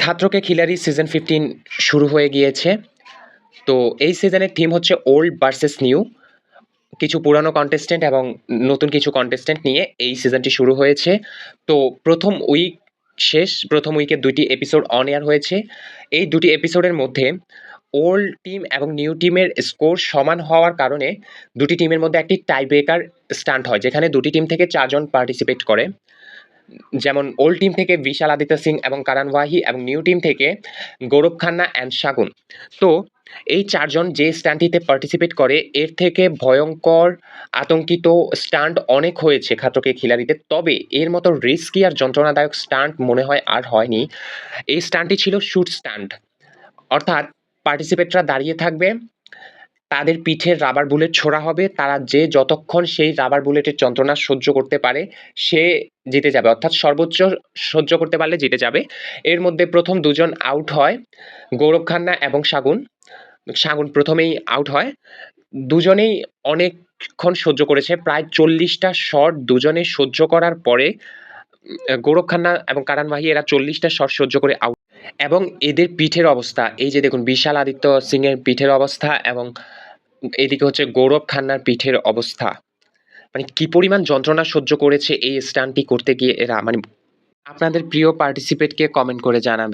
খাতরো কে খিলাড়ি season 15 শুরু হয়ে গিয়েছে। তো এই সিজনের থিম হচ্ছে ওল্ড ভার্সেস নিউ। কিছু পুরানো কন্টেস্টেন্ট এবং নতুন কিছু কন্টেস্টেন্ট নিয়ে এই সিজনটি শুরু হয়েছে। তো প্রথম উইকের 2টি এপিসোড অন এয়ার হয়েছে। এই 2টি এপিসোডের মধ্যে ওল্ড টিম এবং নিউ টিমের স্কোর সমান হওয়ার কারণে 2টি টিমের মধ্যে একটি টাই ব্রেকার স্টান্ট হয়, যেখানে 2টি টিম থেকে 4 জন পার্টিসিপেট করে। যেমন ওল্ড টিম থেকে বিশাল আদিত্য সিং এবং কারণ ওয়াহি, এবং নিউ টিম থেকে গৌরব খান্না অ্যান্ড শাগুন। তো এই 4 জন যে স্টান্টটিতে পার্টিসিপেট করে, এর থেকে ভয়ঙ্কর আতঙ্কিত স্টান্ট অনেক হয়েছে খাতরো কে খিলাড়িতে, তবে এর মতো রিস্কি আর যন্ত্রণাদায়ক স্টান্ট মনে হয় আর হয়নি। এই স্টান্টটি ছিল শুট স্টান্ট, অর্থাৎ পার্টিসিপেটরা দাঁড়িয়ে থাকবে, তাদের পিঠে রাবার বুলেট ছোড়া হবে, তারা যে যতক্ষণ সেই রাবার বুলেটের যন্ত্রণা সহ্য করতে পারে সে জিতে যাবে, অর্থাৎ সর্বোচ্চ সহ্য করতে পারলে জিতে যাবে। এর মধ্যে প্রথম 2 জন আউট হয়, গৌরব খান্না এবং শাগুন। শাগুন প্রথমেই আউট হয়। দুজনেই অনেকক্ষণ সহ্য করেছে, প্রায় 40টা শট দুজনে সহ্য করার পরে গৌরব খান্না এবং কারণ ওয়াহি এরা 40টা শট সহ্য করে আউট। এবং এদের পিঠের অবস্থা, এই যে দেখুন বিশাল আদিত্য সিং এর পিঠের অবস্থা এবং এদিকে হচ্ছে গৌরব খান্নার পিঠের অবস্থা, মানে কি পরিমাণ যন্ত্রণা সহ্য করেছে এই স্টান্টটি করতে গিয়ে এরা। মানে আপনাদের প্রিয় পার্টিসিপেটকে কমেন্ট করে জানাবেন।